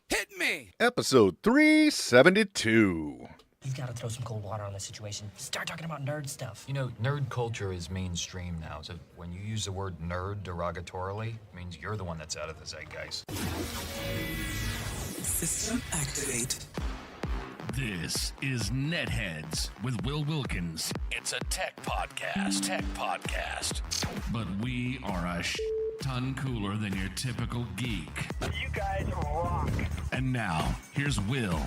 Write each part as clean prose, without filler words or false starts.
Hit me! Episode 372. You've got to throw some cold water on this situation. Start talking about nerd stuff. You know, nerd culture is mainstream now, so when you use the word nerd derogatorily, it means you're the one that's out of the zeitgeist. System activate. This is NetHeads with Will Wilkins. It's a tech podcast. But we are a ton cooler than your typical geek. You guys rock. And now, here's Will.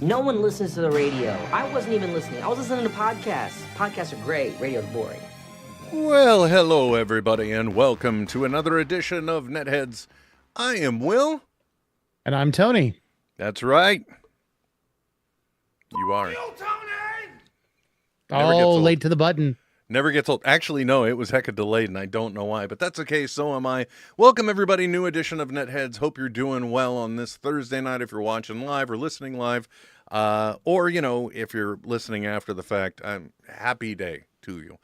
No one listens to the radio. I wasn't even listening. I was listening to podcasts. Podcasts are great. Radio's boring. Well, hello everybody, and welcome to another edition of NetHeads. I am Will. And I'm Tony. That's right. You are. Oh, late to the button. Never gets old. Actually, no, it was hecka delayed, and I don't know why, but that's okay. So am I. Welcome, everybody. New edition of NetHeads. Hope you're doing well on this Thursday night if you're watching live or listening live. Or, you know, if you're listening after the fact, happy day to you.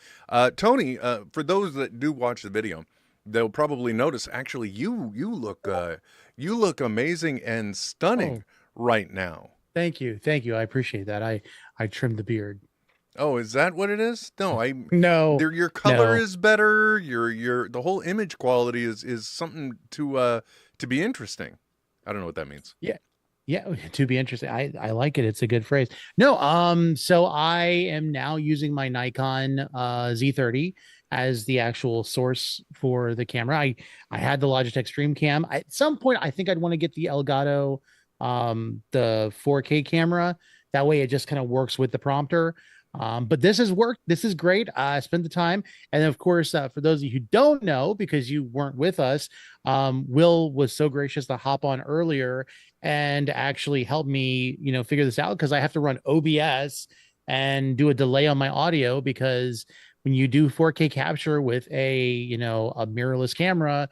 Tony, for those that do watch the video, they'll probably notice, actually, you look amazing and stunning right now. Thank you. I appreciate that. I trimmed the beard. Oh, is that what it is? No, No. Your color is better. Your the whole image quality is something to be interesting. I don't know what that means. Yeah, to be interesting. I like it. It's a good phrase. No, so I am now using my Nikon Z30 as the actual source for the camera. I had the Logitech Stream Cam. At some point, I think I'd want to get the Elgato, the 4K camera. That way, it just kind of works with the prompter. But this has worked. This is great. I spent the time. And of course, for those of you who don't know, because you weren't with us, Will was so gracious to hop on earlier and actually help me, figure this out, because I have to run OBS and do a delay on my audio, because when you do 4K capture with a mirrorless camera,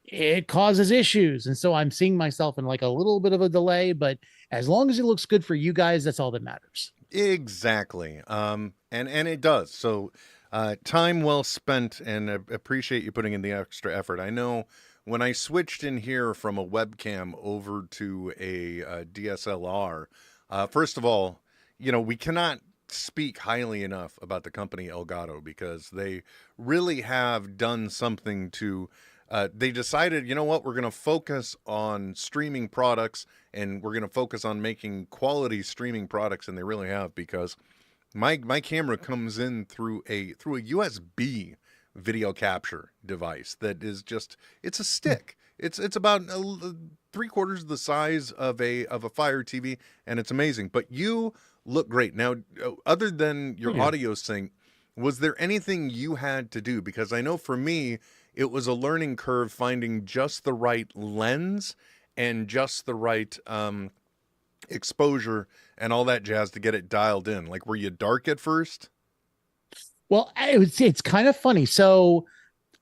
it causes issues. And so I'm seeing myself in like a little bit of a delay, but as long as it looks good for you guys, that's all that matters. Exactly. And it does. So time well spent, and appreciate you putting in the extra effort. I know when I switched in here from a webcam over to a DSLR, first of all, we cannot speak highly enough about the company Elgato, because they really have done something to they decided, you know what, we're going to focus on streaming products, and we're going to focus on making quality streaming products, and they really have, because my camera comes in through a USB video capture device that is just, it's a stick. It's about 3/4 the size of a Fire TV, and it's amazing. But you look great. Now, other than your audio sync, was there anything you had to do? Because I know for me, it was a learning curve finding just the right lens and just the right exposure and all that jazz to get it dialed in. Like, were you dark at first? Well, it's kind of funny. So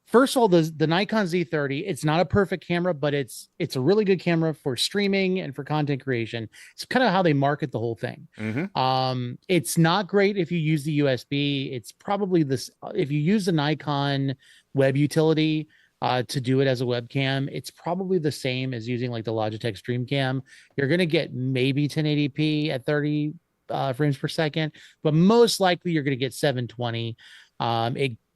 first of all, the Nikon Z30, it's not a perfect camera, but it's a really good camera for streaming and for content creation. It's kind of how they market the whole thing. Mm-hmm. It's not great if you use the USB. It's probably this, if you use the Nikon web utility to do it as a webcam, it's probably the same as using like the Logitech Stream Cam. You're going to get maybe 1080p at 30 frames per second, but most likely you're going to get 720.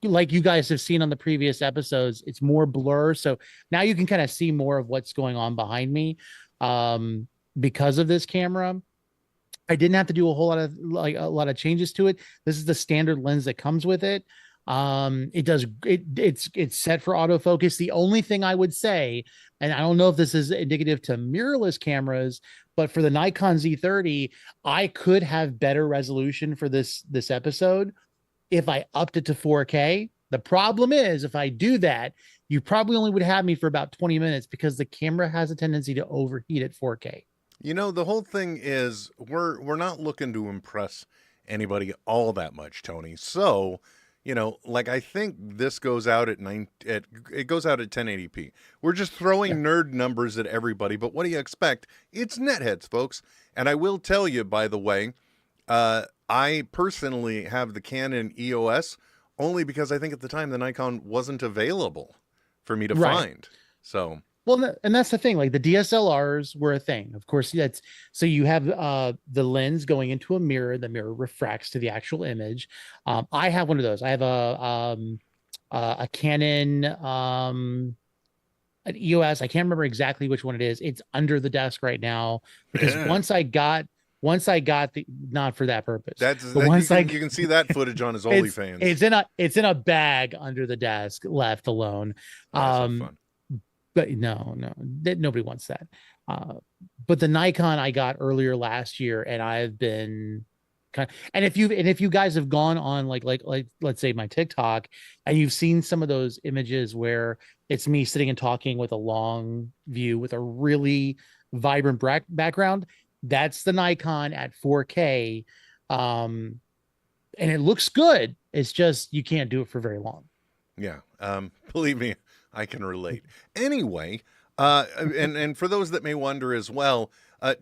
Like you guys have seen on the previous episodes, it's more blur. So now you can kind of see more of what's going on behind me because of this camera. I didn't have to do a lot of changes to it. This is the standard lens that comes with it. It's set for autofocus. The only thing I would say, and I don't know if this is indicative to mirrorless cameras, but for the Nikon Z30, I could have better resolution for this episode if I upped it to 4K. The problem is, if I do that, you probably only would have me for about 20 minutes, because the camera has a tendency to overheat at 4K. The whole thing is we're not looking to impress anybody all that much, Tony. So, like, I think this goes out at it goes out at 1080p. We're just throwing nerd numbers at everybody, but what do you expect? It's NetHeads, folks. And I will tell you, by the way, I personally have the Canon EOS only because I think at the time the Nikon wasn't available for me to Right. find. So Well, and that's the thing. Like the DSLRs were a thing. Of course, that's so you have the lens going into a mirror. The mirror refracts to the actual image. I have one of those. I have a Canon an EOS. I can't remember exactly which one it is. It's under the desk right now because yeah. once I got the not for that purpose, That's but that, once you can see that footage on his OnlyFans. it's in a bag under the desk left alone. That's not fun. But no, nobody wants that. But the Nikon I got earlier last year, and I've been and if you guys have gone on like let's say my TikTok, and you've seen some of those images where it's me sitting and talking with a long view with a really vibrant background, that's the Nikon at 4K. And it looks good. It's just you can't do it for very long. Yeah. Believe me, I can relate. Anyway, and for those that may wonder as well,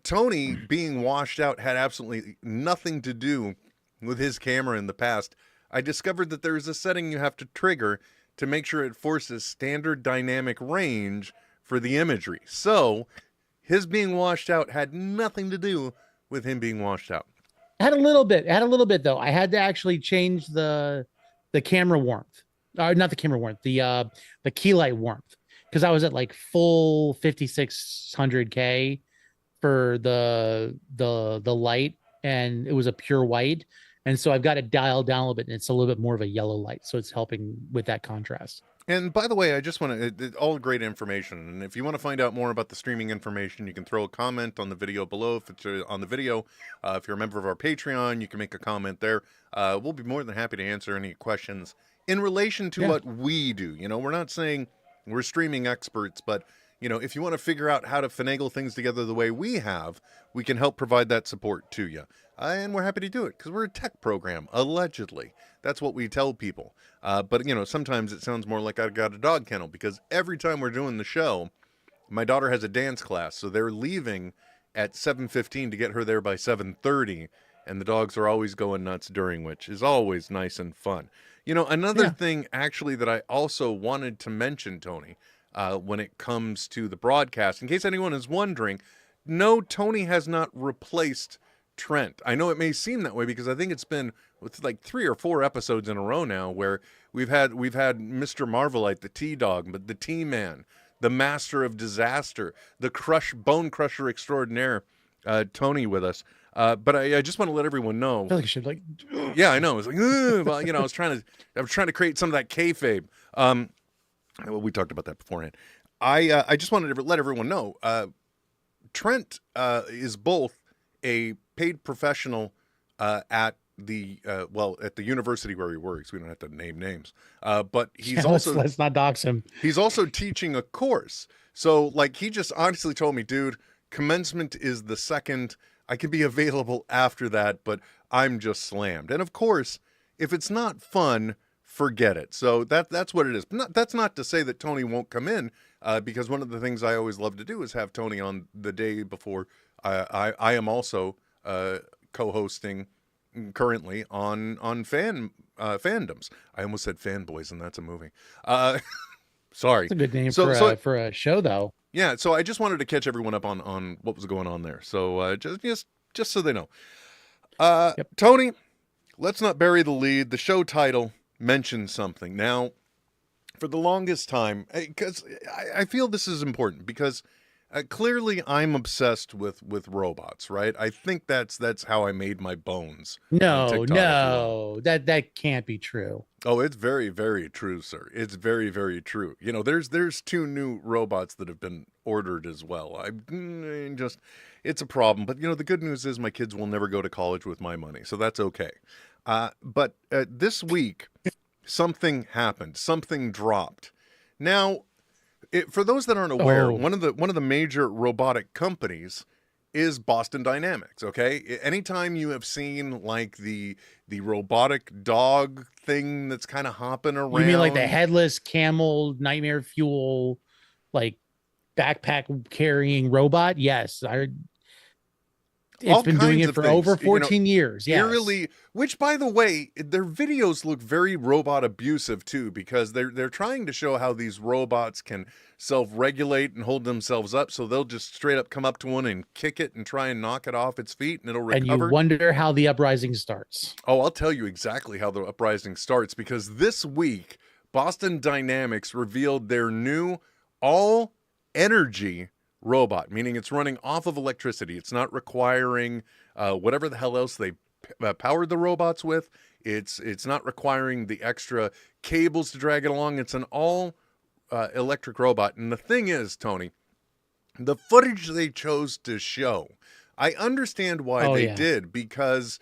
Tony being washed out had absolutely nothing to do with his camera in the past. I discovered that there's a setting you have to trigger to make sure it forces standard dynamic range for the imagery. So his being washed out had nothing to do with him being washed out. Had a little bit though. I had to actually change the camera warmth. Not the camera warmth, the key light warmth, because I was at like full 5600K for the light, and it was a pure white, and so I've got it dialed down a little bit, and it's a little bit more of a yellow light, so it's helping with that contrast. And by the way, I just want to, all great information. And if you want to find out more about the streaming information, you can throw a comment on the video below. If it's on the video, if you're a member of our Patreon, you can make a comment there. We'll be more than happy to answer any questions in relation to what we do. You know, we're not saying we're streaming experts, but, you know, if you want to figure out how to finagle things together the way we have, we can help provide that support to you. And we're happy to do it because we're a tech program, allegedly. That's what we tell people. But, you know, sometimes it sounds more like I got a dog kennel because every time we're doing the show, my daughter has a dance class. So they're leaving at 7:15 to get her there by 7:30. And the dogs are always going nuts during, which is always nice and fun. You know, another thing actually that I also wanted to mention, Tony, when it comes to the broadcast, in case anyone is wondering, no, Tony has not replaced Trent. I know it may seem that way because I think it's been like 3 or 4 episodes in a row now where we've had Mr. Marvelite, the T-Dog, but the T-Man, the Master of Disaster, the Bone Crusher Extraordinaire, Tony with us. But I just want to let everyone know. I feel like I should like. Yeah, I know. It's like, well, you know, I was trying to create some of that kayfabe. Well, we talked about that beforehand. I just wanted to let everyone know. Trent is both a paid professional at the university where he works. We don't have to name names. But he's also let's not dox him. He's also teaching a course. So like he just honestly told me, dude, commencement is the second. I can be available after that, but I'm just slammed. And of course, if it's not fun, forget it. So that's what it is. That's not to say that Tony won't come in, because one of the things I always love to do is have Tony on the day before. I am also co-hosting currently on fandoms. I almost said fanboys, and that's a movie. Sorry. It's a good name for a show, though. Yeah, so I just wanted to catch everyone up on what was going on there. So just so they know. Tony, let's not bury the lead. The show title mentions something. Now, for the longest time, because I feel this is important, because clearly I'm obsessed with robots, right? I think that's how I made my bones. No, that can't be true. Oh, it's very, very true, sir. It's very, very true. You know, there's 2 new robots that have been ordered as well. It's a problem. But, you know, the good news is my kids will never go to college with my money, so that's okay. But this week, something happened. Something dropped. Now, for those that aren't aware, one of the major robotic companies is Boston Dynamics. Okay, anytime you have seen like the robotic dog thing that's kind of hopping around, you mean like the headless camel nightmare fuel, like backpack carrying robot? Yes, It's been doing kinds it of for things, over 14 years. Yes. Eerily, which by the way, their videos look very robot abusive too, because they're trying to show how these robots can self-regulate and hold themselves up, so they'll just straight up come up to one and kick it and try and knock it off its feet and it'll And you recover. wonder how the uprising starts. Oh, I'll tell you exactly how the uprising starts, because this week Boston Dynamics revealed their new all energy robot, meaning it's running off of electricity. It's not requiring whatever the hell else they powered the robots with. It's not requiring the extra cables to drag it along. It's an all electric robot. And the thing is, Tony, the footage they chose to show, I understand why they did, because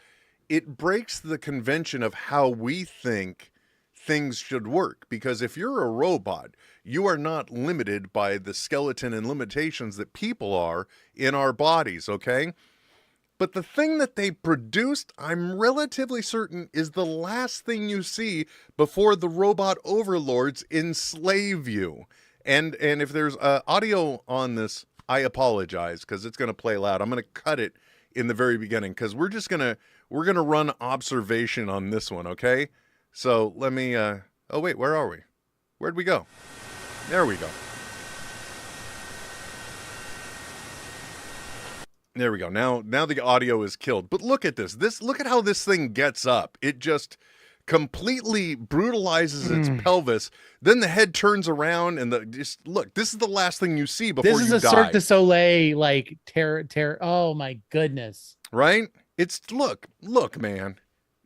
it breaks the convention of how we think things should work. Because if you're a robot, you are not limited by the skeleton and limitations that people are in our bodies, okay? But the thing that they produced, I'm relatively certain, is the last thing you see before the robot overlords enslave you. And if there's audio on this, I apologize, because it's going to play loud. I'm going to cut it in the very beginning, because we're going to run observation on this one, okay? So let me, oh wait, where are we? Where'd we go? There we go. There we go. Now the audio is killed. But look at this. Look at how this thing gets up. It just completely brutalizes its pelvis. Then the head turns around and look, this is the last thing you see before you die. This is a Cirque du Soleil, like, terror. Oh my goodness. Right? It's, look, man.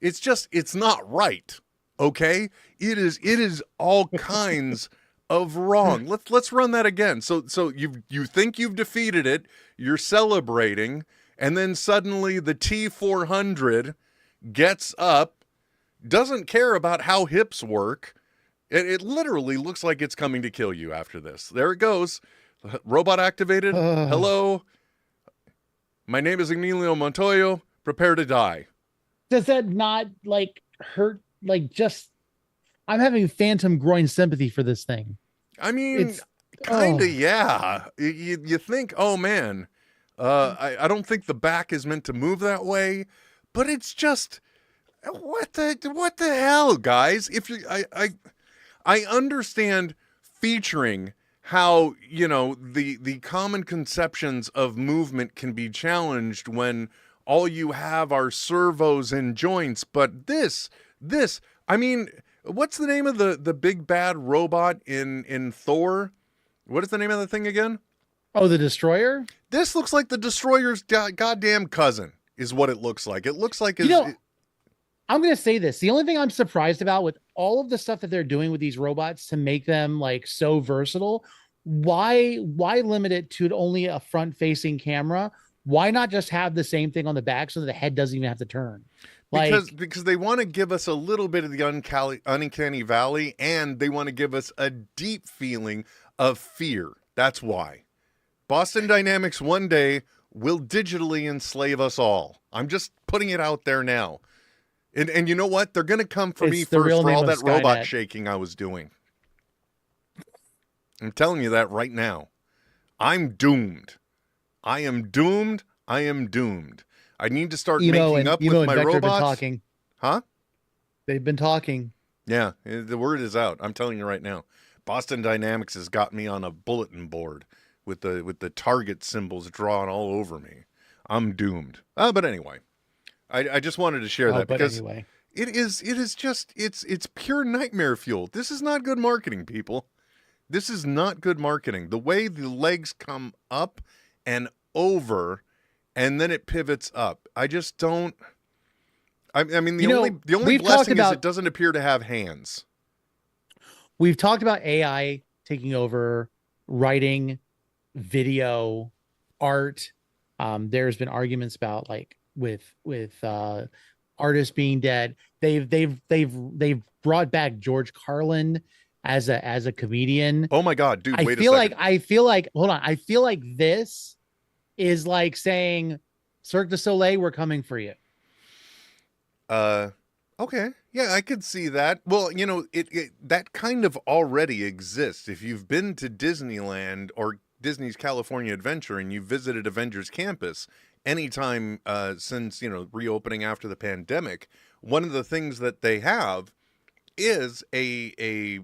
It's not right. Okay? It is all kinds of wrong. Let's run that again. So you think you've defeated it, you're celebrating, and then suddenly the T400 gets up, doesn't care about how hips work. It literally looks like it's coming to kill you after this. There it goes. Robot activated. Hello. My name is Emilio Montoyo. Prepare to die. Does that not like hurt? Like, just, I'm having phantom groin sympathy for this thing. I mean, kind of, yeah. You think, oh man, I don't think the back is meant to move that way, but it's just, what the hell, guys? If you, I understand featuring how, you know, the common conceptions of movement can be challenged when all you have are servos and joints, but this, I mean, what's the name of the big bad robot in Thor? What is the name of the thing again? Oh, the Destroyer? This looks like the Destroyer's goddamn cousin, is what it looks like. It looks like... I'm going to say this. The only thing I'm surprised about with all of the stuff that they're doing with these robots to make them like so versatile, why limit it to only a front-facing camera? Why not just have the same thing on the back so that the head doesn't even have to turn? Because they want to give us a little bit of the uncanny valley, and they want to give us a deep feeling of fear. That's why. Boston Dynamics one day will digitally enslave us all. I'm just putting it out there now. And you know what? They're going to come for me first for all that robot shaking I was doing. I'm telling you that right now. I'm doomed. I am doomed. I am doomed. I need to start making up with my robots. Been talking. Huh? They've been talking. Yeah, the word is out. I'm telling you right now. Boston Dynamics has got me on a bulletin board with the target symbols drawn all over me. I'm doomed. But anyway, I just wanted to share that because anyway. it is just it's pure nightmare fuel. This is not good marketing, people. This is not good marketing. The way the legs come up and over, and then it pivots up. I just don't. I mean, the only blessing is it doesn't appear to have hands. We've talked about AI taking over writing, video, art. There's been arguments about like with artists being dead. They've brought back George Carlin as a comedian. Oh my God, dude! I feel like this is like saying, Cirque du Soleil, we're coming for you. Okay. Yeah, I could see that. Well, you know, it that kind of already exists. If you've been to Disneyland or Disney's California Adventure and you visited Avengers Campus anytime since, reopening after the pandemic, one of the things that they have is I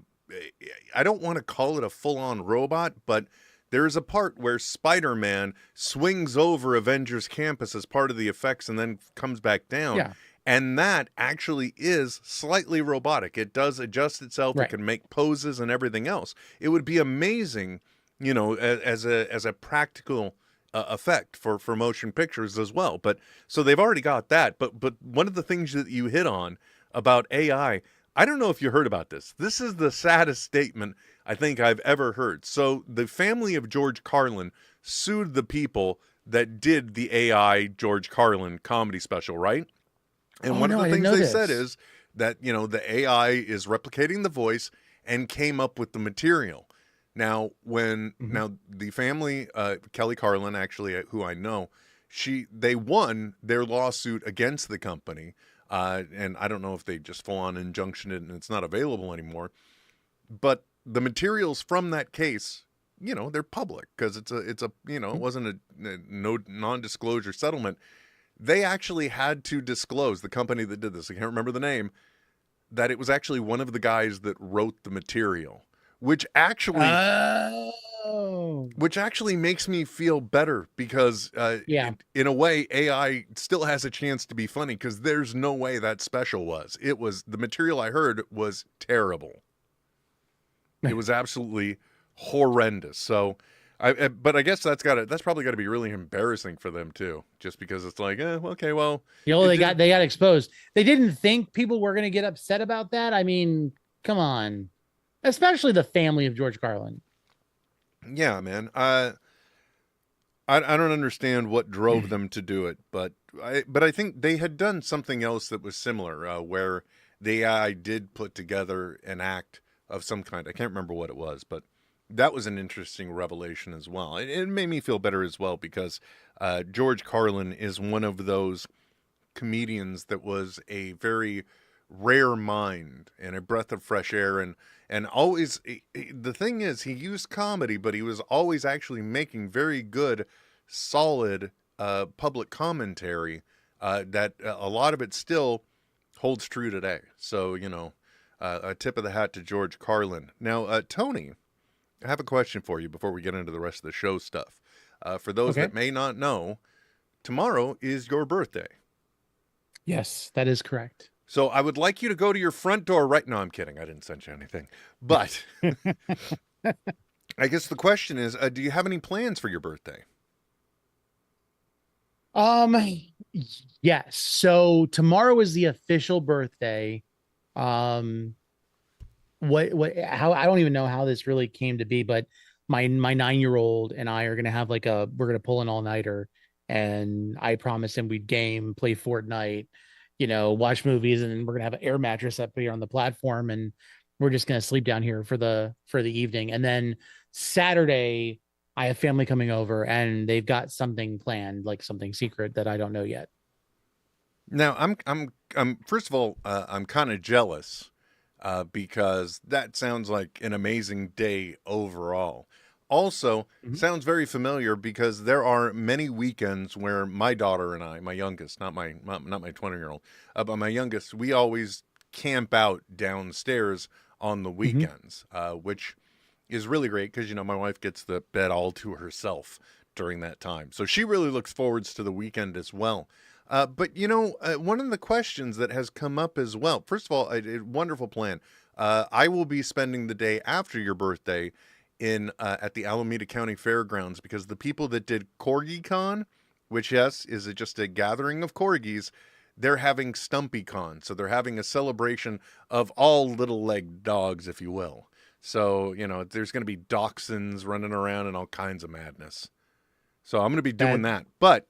don't want to call it a full-on robot, but there's a part where Spider-Man swings over Avengers Campus as part of the effects and then comes back down. Yeah. And that actually is slightly robotic. It does adjust itself. Right. It can make poses and everything else. It would be amazing, as a practical effect for motion pictures as well. But so they've already got that. But one of the things that you hit on about AI, I don't know if you heard about this. This is the saddest statement I think I've ever heard. So the family of George Carlin sued the people that did the AI George Carlin comedy special, right? And one of the things they said is that, the AI is replicating the voice and came up with the material. Now, now the family, Kelly Carlin, actually, who I know, they won their lawsuit against the company. And I don't know if they just full on injunctioned it and it's not available anymore. But the materials from that case, they're public because it wasn't a no non-disclosure settlement. They actually had to disclose, the company that did this, I can't remember the name, that it was actually one of the guys that wrote the material, which actually makes me feel better because in a way AI still has a chance to be funny because there's no way that special was. The material I heard was terrible. It was absolutely horrendous. So but I guess that's probably got to be really embarrassing for them too, just because it's like, okay, well, they got exposed. They didn't think people were going to get upset about that. I mean, come on, especially the family of George Carlin. Yeah, man. I don't understand what drove them to do it, but I think they had done something else that was similar, where the AI did put together an act of some kind. I can't remember what it was, but that was an interesting revelation as well. It made me feel better as well because George Carlin is one of those comedians that was a very rare mind and a breath of fresh air, and always the thing is he used comedy, but he was always actually making very good, solid public commentary that a lot of it still holds true today. So a tip of the hat to George Carlin. Now, Tony, I have a question for you before we get into the rest of the show stuff. For those that may not know, tomorrow is your birthday. Yes, that is correct. So I would like you to go to your front door right now. I'm kidding. I didn't send you anything. But I guess the question is, do you have any plans for your birthday? Yes. So tomorrow is the official birthday. How I don't even know how this really came to be, but my 9-year-old and I are gonna have we're gonna pull an all-nighter, and I promised him we'd game, play Fortnite, watch movies, and we're gonna have an air mattress up here on the platform, and we're just gonna sleep down here for the evening. And then Saturday I have family coming over and they've got something planned, like something secret that I don't know yet. Now I'm first of all, I'm kind of jealous. Because that sounds like an amazing day overall. Also, sounds very familiar because there are many weekends where my daughter and I, my youngest, not my 20-year-old, but my youngest, we always camp out downstairs on the weekends, which is really great because, my wife gets the bed all to herself during that time. So she really looks forwards to the weekend as well. But one of the questions that has come up as well, first of all, a wonderful plan. I will be spending the day after your birthday at the Alameda County Fairgrounds because the people that did CorgiCon, which is just a gathering of corgis, they're having StumpyCon. So they're having a celebration of all little legged dogs, if you will. So, there's going to be dachshunds running around and all kinds of madness. So I'm going to be doing that. But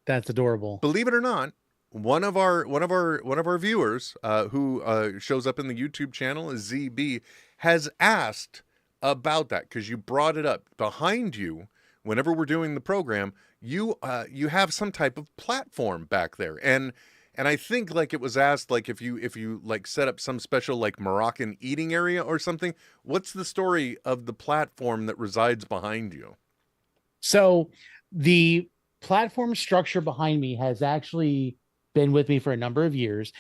that's adorable. Believe it or not, one of our viewers who shows up in the YouTube channel is ZB has asked about that because you brought it up. Behind you, whenever we're doing the program, you have some type of platform back there, and I think it was asked if you set up some special Moroccan eating area or something. What's the story of the platform that resides behind you? So the platform structure behind me has actually been with me for a number of years.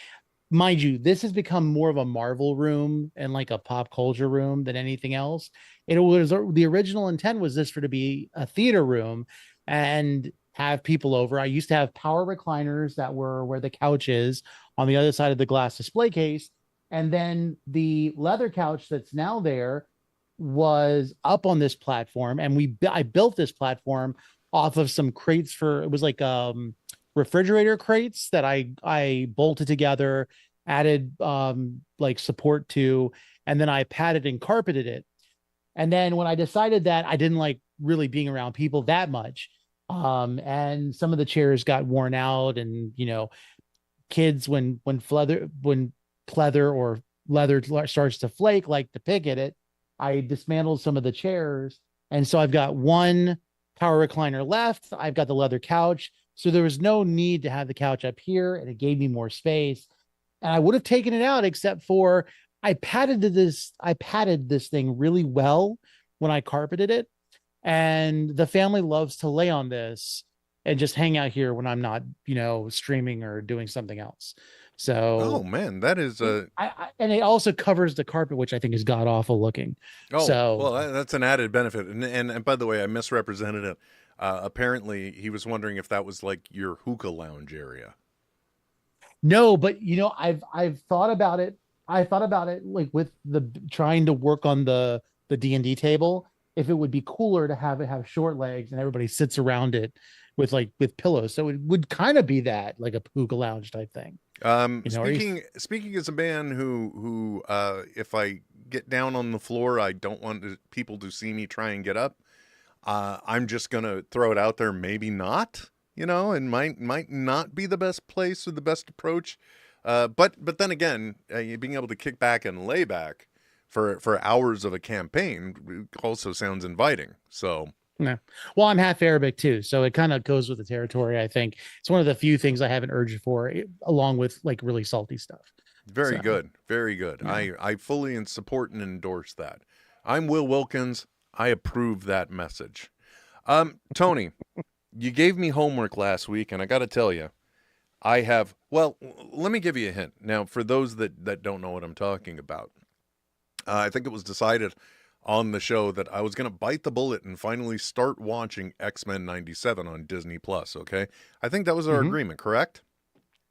Mind you, this has become more of a Marvel room and like a pop culture room than anything else. It was the original intent was this for to be a theater room and have people over. I used to have power recliners that were where the couch is on the other side of the glass display case. And then the leather couch that's now there was up on this platform. And I built this platform off of some crates for, it was like refrigerator crates that I bolted together, added like support to, and then I padded and carpeted it. And then when I decided that I didn't like really being around people that much, and some of the chairs got worn out, and kids when pleather or leather starts to flake, like to pick at it, I dismantled some of the chairs, and so I've got one power recliner left. I've got the leather couch, so there was no need to have the couch up here, and it gave me more space. And I would have taken it out, except for I padded this thing really well when I carpeted it. And the family loves to lay on this and just hang out here when I'm not, streaming or doing something else. Oh So man, that is a and it also covers the carpet, which I think is god awful looking. oh So well, that's an added benefit. And by the way, I misrepresented it. Apparently, he was wondering if that was like your hookah lounge area. no, but I've thought about it. I thought about it like with the trying to work on the D&D table, if it would be cooler to have it have short legs and everybody sits around it with pillows. So it would kind of be that like a hookah lounge type thing. Speaking as a man who if I get down on the floor, I don't want people to see me try and get up. I'm just gonna throw it out there. Maybe not. And might not be the best place or the best approach. But then again, being able to kick back and lay back for hours of a campaign also sounds inviting. So Yeah. Well, I'm half Arabic too, so it kind of goes with the territory. I think it's one of the few things I have an urge for, along with like really salty stuff. very So, good, very good. yeah. I fully support and endorse that. I'm Will Wilkins. I approve that message. Tony, you gave me homework last week, and I got to tell you, I have. Well, let me give you a hint. Now, for those that don't know what I'm talking about, I think it was decided on the show that I was going to bite the bullet and finally start watching X-Men 97 on Disney Plus. Okay, I think that was our agreement, correct?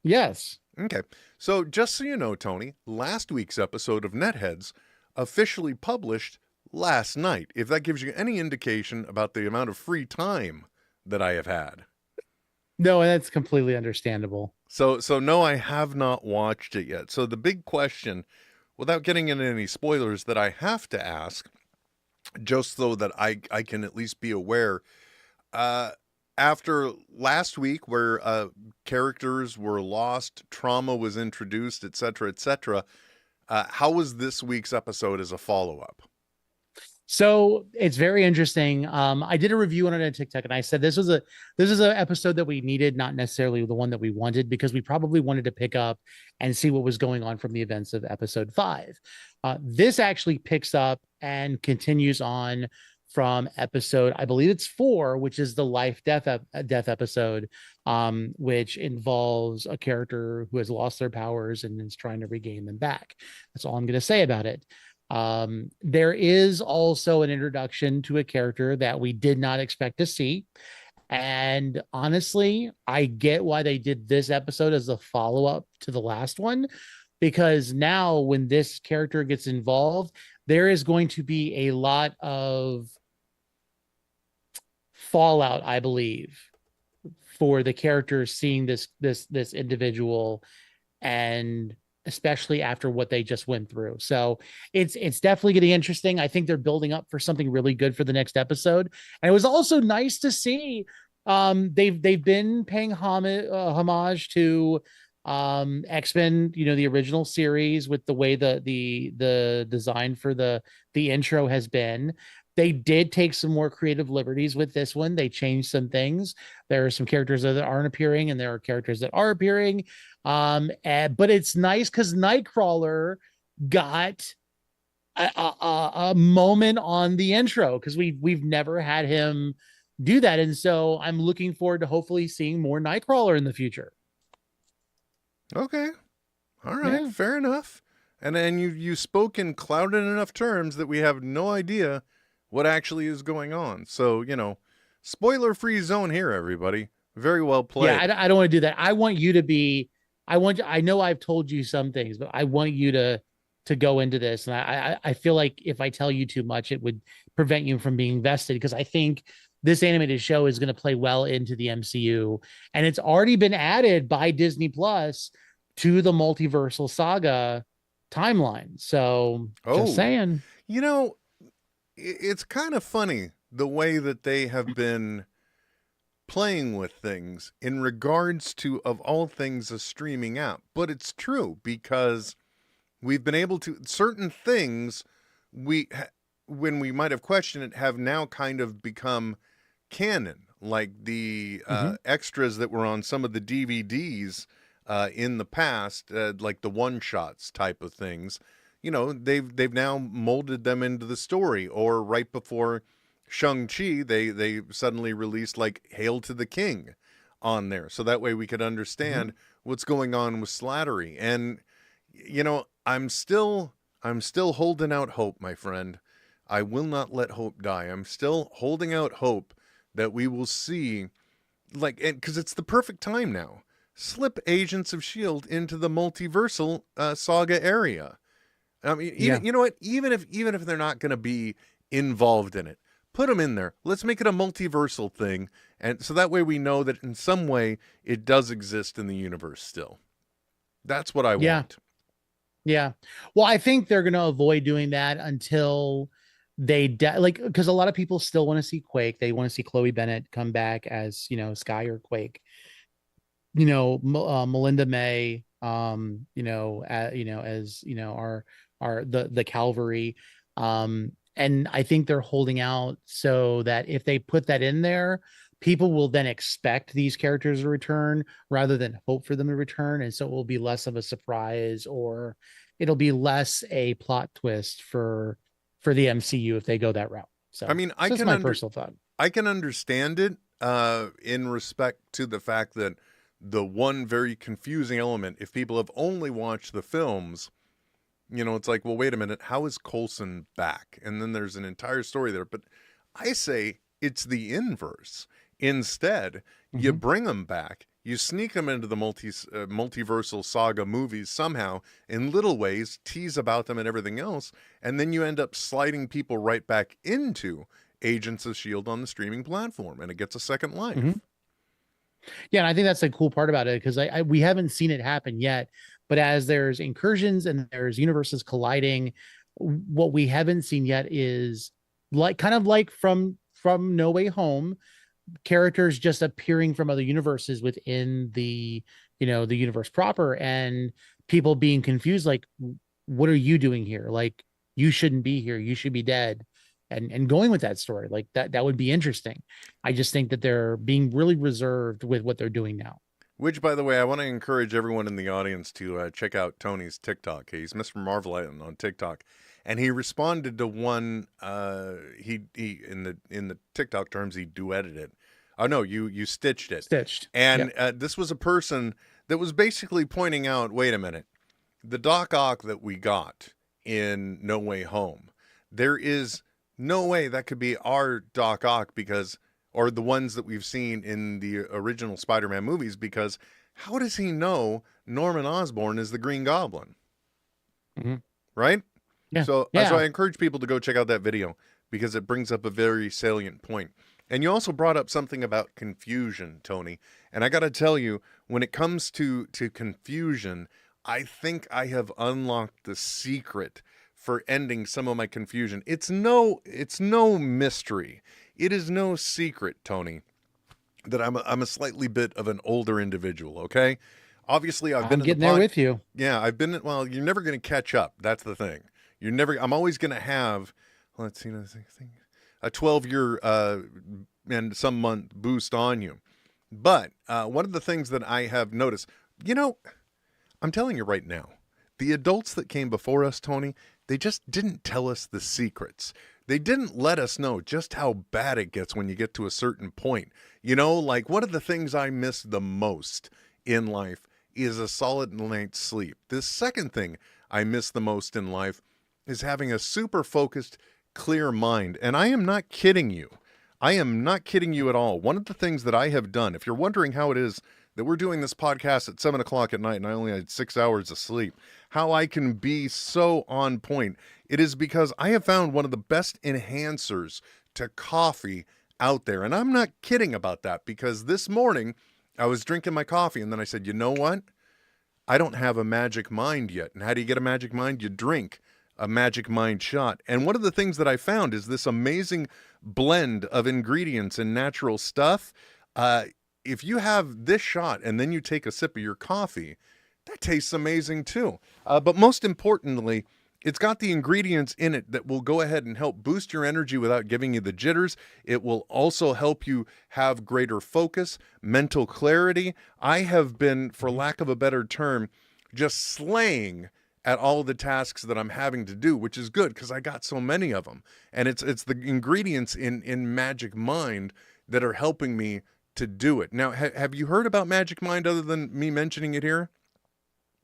Yes. Okay, so just so you know, Tony, last week's episode of NetHeads officially published last night. If that gives you any indication about the amount of free time that I have had. No, that's completely understandable. So no, I have not watched it yet. So the big question, without getting into any spoilers, that I have to ask, just so that I can at least be aware, after last week where characters were lost, trauma was introduced, etc., how was this week's episode as a follow-up? So it's very interesting. I did a review on it on TikTok, and I said this is an episode that we needed, not necessarily the one that we wanted, because we probably wanted to pick up and see what was going on from the events of episode 5. This actually picks up and continues on from episode, I believe it's 4, which is the death episode, which involves a character who has lost their powers and is trying to regain them back. That's all I'm going to say about it. There is also an introduction to a character that we did not expect to see. And honestly, I get why they did this episode as a follow-up to the last one, because now when this character gets involved, there is going to be a lot of fallout, I believe, for the character seeing this individual, and especially after what they just went through. So it's definitely getting interesting. I think they're building up for something really good for the next episode. And it was also nice to see they've been paying homage to X-Men, the original series, with the way the design for the intro has been. They did take some more creative liberties with this one. They changed some things. There are some characters that aren't appearing, and there are characters that are appearing. But it's nice because Nightcrawler got a moment on the intro, because we've never had him do that. And so I'm looking forward to hopefully seeing more Nightcrawler in the future. Okay. All right. Yeah. Fair enough. And then you spoke in clouded enough terms that we have no idea what actually is going on. So, spoiler-free zone here, everybody. Very well played. Yeah, I don't want to do that. I want you to be. I know I've told you some things, but I want you to go into this. And I feel like if I tell you too much, it would prevent you from being invested, because I think this animated show is going to play well into the MCU, and it's already been added by Disney Plus to the multiversal saga timeline. So just saying. It's kind of funny the way that they have been playing with things in regards to, of all things, a streaming app. But it's true, because we've been able to, certain things when we might have questioned it, have now kind of become canon, like the extras that were on some of the DVDs in the past, like the one-shots type of things. They've now molded them into the story. Or right before Shang-Chi, they suddenly released like Hail to the King on there, so that way we could understand what's going on with Slattery. And I'm still holding out hope, my friend. I will not let hope die. I'm still holding out hope that we will see, because it's the perfect time now. Slip Agents of S.H.I.E.L.D. into the multiversal saga area. I mean, you know what? Even if they're not going to be involved in it, put them in there. Let's make it a multiversal thing, and so that way we know that in some way it does exist in the universe still. That's what I want. Yeah. Well, I think they're going to avoid doing that until they because a lot of people still want to see Quake. They want to see Chloe Bennett come back as, Sky or Quake. Melinda May, as our the Calvary. And I think they're holding out so that if they put that in there, people will then expect these characters to return rather than hope for them to return. And so it will be less of a surprise, or it'll be less a plot twist for the MCU if they go that route. So I mean, that's my personal thought. I can understand it in respect to the fact that the one very confusing element, if people have only watched the films, it's like, well, wait a minute, how is Coulson back? And then there's an entire story there. But I say it's the inverse. Instead, you bring them back, you sneak them into the multiversal saga movies somehow, in little ways, tease about them and everything else, and then you end up sliding people right back into Agents of S.H.I.E.L.D. on the streaming platform, and it gets a second life. Yeah, and I think that's the cool part about it, because we haven't seen it happen yet. But as there's incursions and there's universes colliding, what we haven't seen yet is kind of like from No Way Home, characters just appearing from other universes within the the universe proper, and people being confused, like, what are you doing here? Like, you shouldn't be here. You should be dead. And going with that story, like that would be interesting. I just think that they're being really reserved with what they're doing now. Which, by the way, I want to encourage everyone in the audience to check out Tony's TikTok. He's Mr. Marvel on TikTok, and he responded to one. He in the TikTok terms, he duetted it. Oh no, you stitched it. Stitched. And this was a person that was basically pointing out, wait a minute, the Doc Ock that we got in No Way Home, there is no way that could be our Doc Ock, or the ones that we've seen in the original Spider-Man movies, because how does he know Norman Osborn is the Green Goblin? Right? Yeah. So I encourage people to go check out that video, because it brings up a very salient point. And you also brought up something about confusion, Tony. And I got to tell you, when it comes to confusion, I think I have unlocked the secret for ending some of my confusion. It's no mystery. It is no secret, Tony, that I'm a slightly bit of an older individual. Okay, obviously I've been getting there with you. Yeah, I've been. Well, you're never going to catch up. That's the thing. I'm always going to have. Let's see, a 12-year and some month boost on you. But one of the things that I have noticed, I'm telling you right now, the adults that came before us, Tony, they just didn't tell us the secrets. they didn't let us know just how bad it gets when you get to a certain point. You know, like one of the things I miss the most in life is a solid night's sleep. The second thing I miss the most in life is having a super focused, clear mind. And I am not kidding you. I am not kidding you at all. One of the things that I have done, if you're wondering how it is that we're doing this podcast at 7 o'clock at night and I only had 6 hours of sleep, how I can be so on point, it is because I have found one of the best enhancers to coffee out there. And I'm not kidding about that, because this morning I was drinking my coffee and then I said, you know what? I don't have a magic mind yet. And how do you get a magic mind? You drink a magic mind shot. And one of the things that I found is this amazing blend of ingredients and natural stuff. If you have this shot and then you take a sip of your coffee, that tastes amazing too. But most importantly, it's got the ingredients in it that will go ahead and help boost your energy without giving you the jitters. It will also help you have greater focus, mental clarity. I have been, for lack of a better term, just slaying at all the tasks that I'm having to do, which is good because I got so many of them. And it's the ingredients in Magic Mind that are helping me to do it. Now, have you heard about Magic Mind other than me mentioning it here?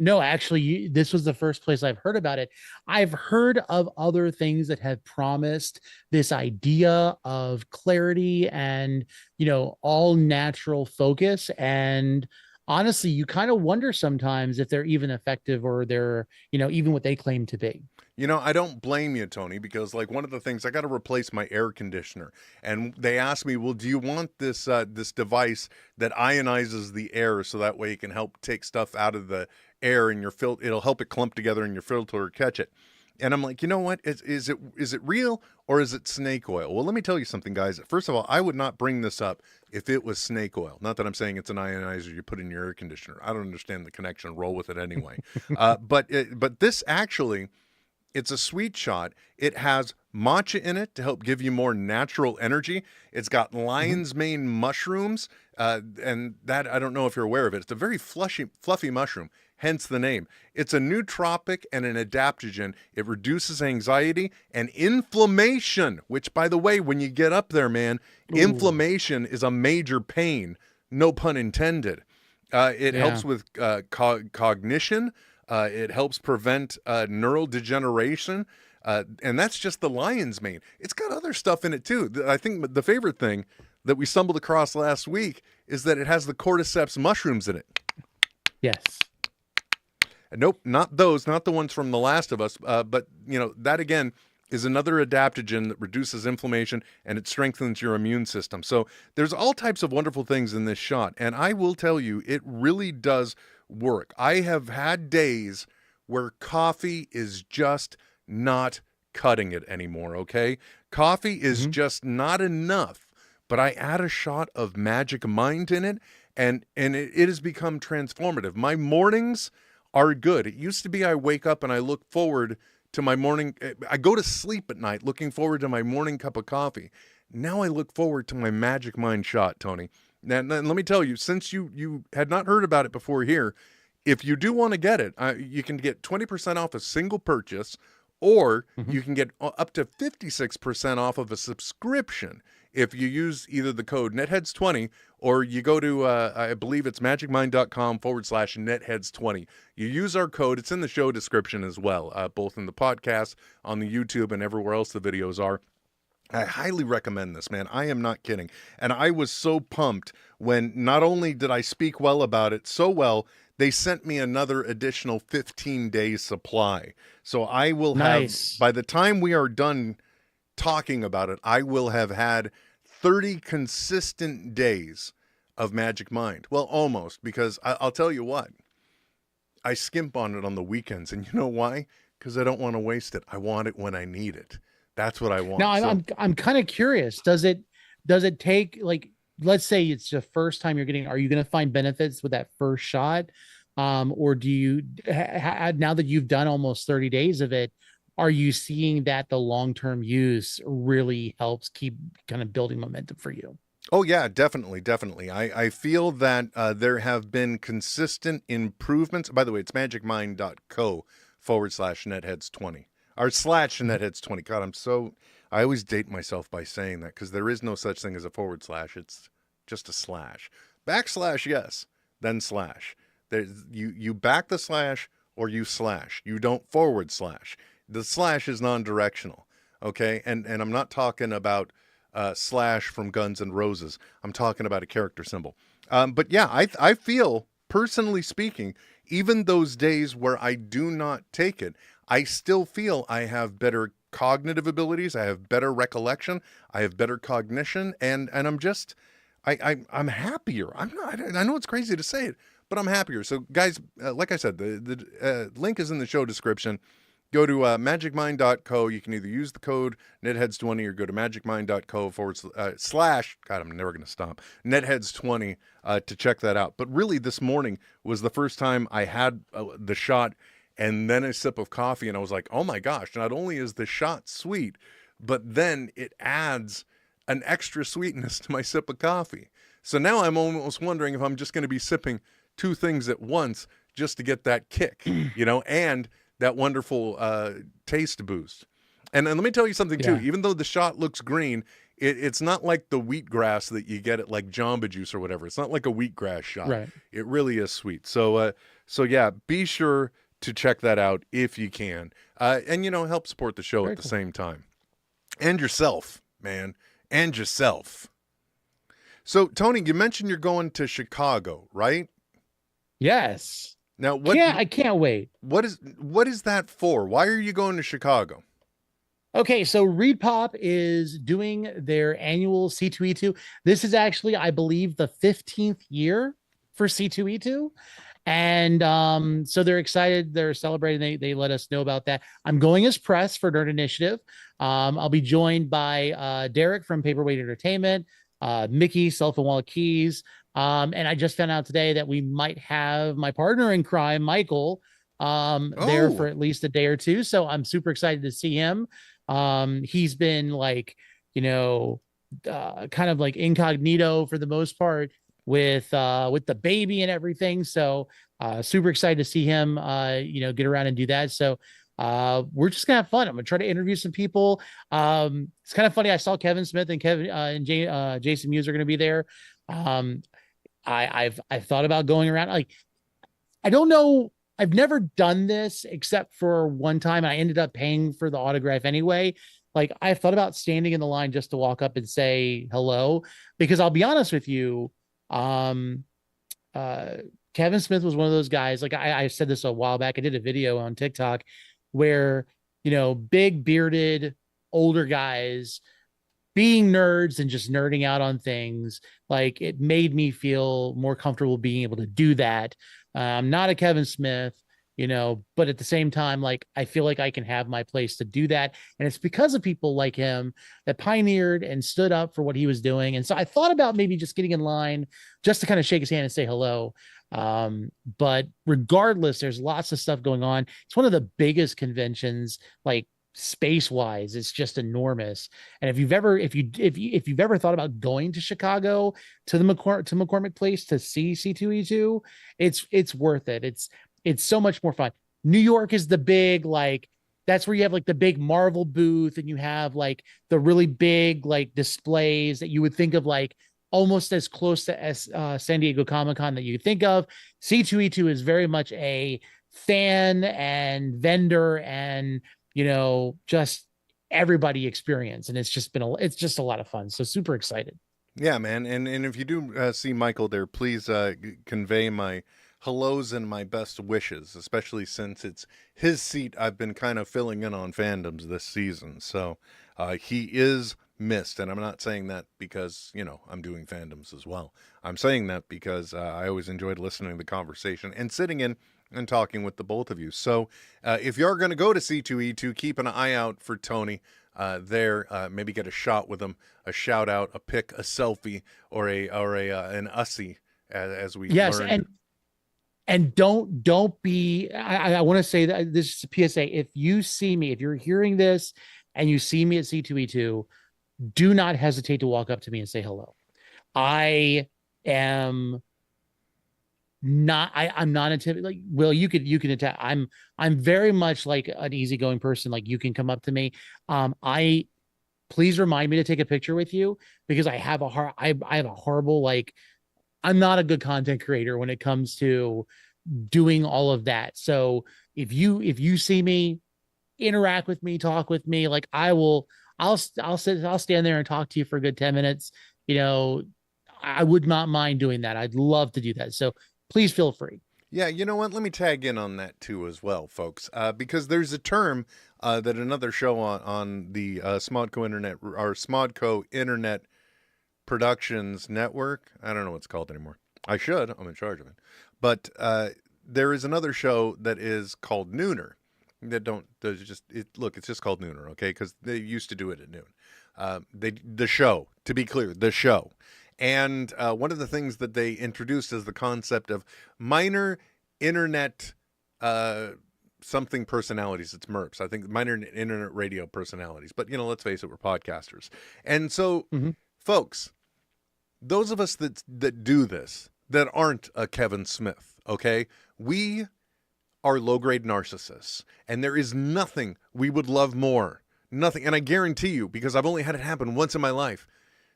No, actually, this was the first place I've heard about it. I've heard of other things that have promised this idea of clarity and, all natural focus. And honestly, you kind of wonder sometimes if they're even effective or they're, even what they claim to be. I don't blame you, Tony, because like one of the things, I got to replace my air conditioner, and they asked me, well, do you want this this device that ionizes the air so that way it can help take stuff out of the air in your filter? It'll help it clump together in your filter or catch it. And I'm like, you know what? Is it real or is it snake oil? Well, let me tell you something, guys. First of all, I would not bring this up if it was snake oil. Not that I'm saying it's an ionizer you put in your air conditioner. I don't understand the connection. Roll with it anyway. But this actually, it's a sweet shot. It has matcha in it to help give you more natural energy. It's got lion's mane mushrooms, and that, I don't know if you're aware of it. It's a very fluffy mushroom, hence the name. It's a nootropic and an adaptogen. It reduces anxiety and inflammation, which, by the way, when you get up there, man, inflammation is a major pain, no pun intended. It helps with cognition. It helps prevent neural degeneration, and that's just the lion's mane. It's got other stuff in it too. I think the favorite thing that we stumbled across last week is that it has the cordyceps mushrooms in it. Yes. Nope, not those, not the ones from The Last of Us, but that again is another adaptogen that reduces inflammation and it strengthens your immune system. So there's all types of wonderful things in this shot, and I will tell you, it really does work. I have had days where coffee is just not cutting it anymore, okay? Coffee is just not enough, but I add a shot of Magic Mind in it, and it has become transformative. My mornings are good. It used to be I wake up and I look forward to my morning. I go to sleep at night looking forward to my morning cup of coffee. Now I look forward to my Magic Mind shot, Tony. Now, let me tell you, since you had not heard about it before here, if you do want to get it, you can get 20% off a single purchase, or you can get up to 56% off of a subscription if you use either the code NetHeads20 or you go to, I believe it's magicmind.com/NetHeads20. You use our code. It's in the show description as well, both in the podcast, on the YouTube, and everywhere else the videos are. I highly recommend this, man. I am not kidding. And I was so pumped when not only did I speak well about it, so well, they sent me another additional 15 days supply. So I will have, by the time we are done talking about it, I will have had 30 consistent days of Magic Mind. Well, almost, because I'll tell you what, I skimp on it on the weekends. And you know why? Because I don't want to waste it. I want it when I need it. That's what I want. Now, I'm kind of curious. Does it take, like, let's say it's the first time you're getting, are you going to find benefits with that first shot? Or do you, now that you've done almost 30 days of it, are you seeing that the long-term use really helps keep kind of building momentum for you? Oh, yeah, definitely. I feel that there have been consistent improvements. By the way, it's magicmind.co/netheads20. Or /netheads20. God, I always date myself by saying that because there is no such thing as a forward slash. It's just a slash. Backslash, yes, then slash. You back the slash or you slash. You don't forward slash. The slash is non-directional, okay? And I'm not talking about slash from Guns N' Roses. I'm talking about a character symbol. But yeah, I feel, personally speaking, even those days where I do not take it, I still feel I have better cognitive abilities. I have better recollection. I have better cognition, and I'm just, I'm happier. I'm not. I know it's crazy to say it, but I'm happier. So, guys, like I said, the link is in the show description. Go to magicmind.co. You can either use the code netheads20 or go to magicmind.co / God, I'm never going to stop. Netheads20 to check that out. But really, this morning was the first time I had the shot and then a sip of coffee, and I was like, oh my gosh, not only is the shot sweet, but then it adds an extra sweetness to my sip of coffee. So now I'm almost wondering if I'm just going to be sipping two things at once just to get that kick, and that wonderful taste boost. And let me tell you something too. Even though the shot looks green, it's not like the wheatgrass that you get at like Jamba Juice or whatever. It's not like a wheatgrass shot. Right. It really is sweet. So yeah, be sure to check that out if you can, and help support the show at the same time, and yourself, man, and yourself. So Tony, you mentioned you're going to Chicago, right? Yes. Now, I can't wait. What is that for? Why are you going to Chicago? Okay, so ReedPop is doing their annual C2E2. This is actually, I believe, the 15th year for C2E2. And so they're excited. They're celebrating. They let us know about that. I'm going as press for Nerd Initiative. I'll be joined by Derek from Paperweight Entertainment, Mickey, Self and Wallet Keys. And I just found out today that we might have my partner in crime, Michael, there for at least a day or two. So I'm super excited to see him. He's been like, kind of like incognito for the most part with the baby and everything. So super excited to see him, get around and do that. So we're just gonna have fun. I'm gonna try to interview some people. It's kind of funny. I saw Kevin Smith and Jason Mewes are gonna be there. I've thought about going around. Like, I don't know. I've never done this except for one time, and I ended up paying for the autograph anyway. Like, I thought about standing in the line just to walk up and say hello, because I'll be honest with you, Kevin Smith was one of those guys. Like, I said this a while back. I did a video on TikTok where, big bearded older guys being nerds and just nerding out on things, like, it made me feel more comfortable being able to do that. I'm not a Kevin Smith, but at the same time, like, I feel like I can have my place to do that. And it's because of people like him that pioneered and stood up for what he was doing. And so I thought about maybe just getting in line just to kind of shake his hand and say hello. But regardless, there's lots of stuff going on. It's one of the biggest conventions, like, space wise. It's just enormous. And if you've ever thought about going to Chicago to the McCormick Place to see C2E2, it's worth it. It's so much more fun. New York is the big, like, that's where you have like the big Marvel booth, and you have like the really big like displays that you would think of like almost as close to as San Diego Comic-Con that you think of. C2E2 is very much a fan and vendor and just everybody experience, and it's just a lot of fun. So super excited. Yeah, man. And if you do see Michael there, please convey my hellos and my best wishes, especially since it's his seat I've been kind of filling in on fandoms this season. So he is missed. And I'm not saying that because, I'm doing fandoms as well. I'm saying that because I always enjoyed listening to the conversation and sitting in and talking with the both of you. So if you're going to go to C2E2, keep an eye out for Tony there. Maybe get a shot with him, a shout out, a pic, a selfie, or an ussy as we learned. And don't be, I want to say that this is a PSA. If you see me, if you're hearing this and you see me at C2E2, do not hesitate to walk up to me and say hello. I'm not intimidated. Like, Will, you can attack. I'm very much like an easygoing person. Like, you can come up to me. please remind me to take a picture with you, because I have I have a horrible, like, I'm not a good content creator when it comes to doing all of that. So if you see me, interact with me, talk with me, like, I'll stand there and talk to you for a good 10 minutes. You know, I would not mind doing that. I'd love to do that. So please feel free. Yeah, you know what? Let me tag in on that too as well, folks, because there's a term that another show on the Smodco Internet or Smodco Internet Productions Network. I don't know what it's called anymore. I should. I'm in charge of it. But there is another show that is called Nooner. That don't there's just it. Look, it's just called Nooner, okay? Because they used to do it at noon. The show, to be clear, the show. And one of the things that they introduced is the concept of minor internet something personalities. It's MERPs. I think minor internet radio personalities. But, let's face it, we're podcasters. And so, folks, those of us that do this, that aren't a Kevin Smith, okay? We are low-grade narcissists. And there is nothing we would love more. Nothing. And I guarantee you, because I've only had it happen once in my life,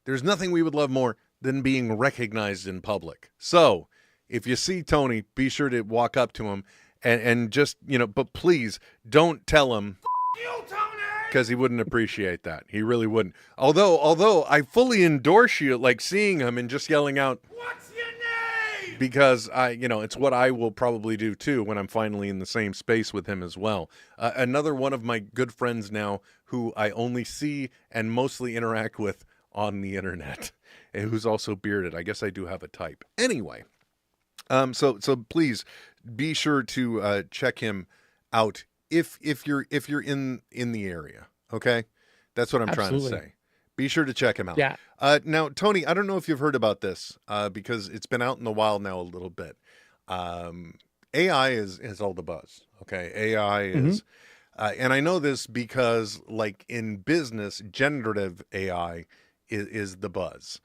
there's nothing we would love more than being recognized in public. So if you see Tony, be sure to walk up to him and just, but please don't tell him, because he wouldn't appreciate that. He really wouldn't. Although I fully endorse you, like seeing him and just yelling out, "What's your name?" Because it's what I will probably do too when I'm finally in the same space with him as well. Another one of my good friends now who I only see and mostly interact with on the internet, and who's also bearded. I guess I do have a type. Anyway, so please be sure to check him out if you're in the area. Okay, that's what I'm Absolutely. trying to say. Be sure to check him out. Yeah. Now, Tony, I don't know if you've heard about this because it's been out in the wild now a little bit. AI is all the buzz. Okay, AI is. And I know this because, like in business, generative AI is the buzz.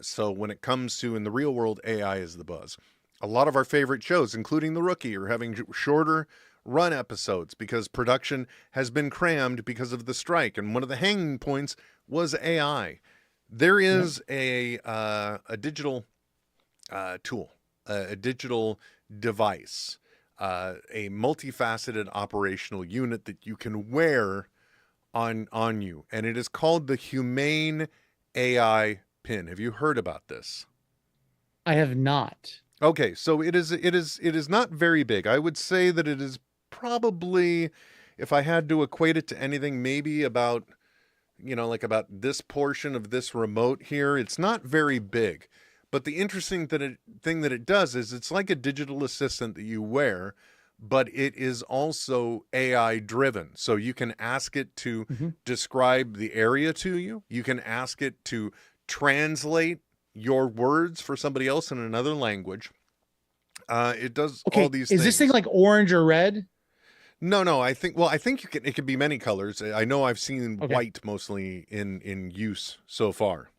So when it comes to in the real world, AI is the buzz. A lot of our favorite shows, including The Rookie, are having shorter run episodes because production has been crammed because of the strike. And one of the hanging points was AI. There is a digital tool, a digital device, a multifaceted operational unit that you can wear on you, and it is called the Humane AI pin. Have you heard about this? I have not. Okay, so it is not very big. I would say that it is probably, if I had to equate it to anything, maybe about, like about this portion of this remote here. It's not very big. But the interesting thing that it does is it's like a digital assistant that you wear, but it is also AI driven. So you can ask it to describe the area to you. You can ask it to translate your words for somebody else in another language. It does all these things. Is this thing like orange or red? No, I think it could be many colors. I know I've seen white mostly in use so far.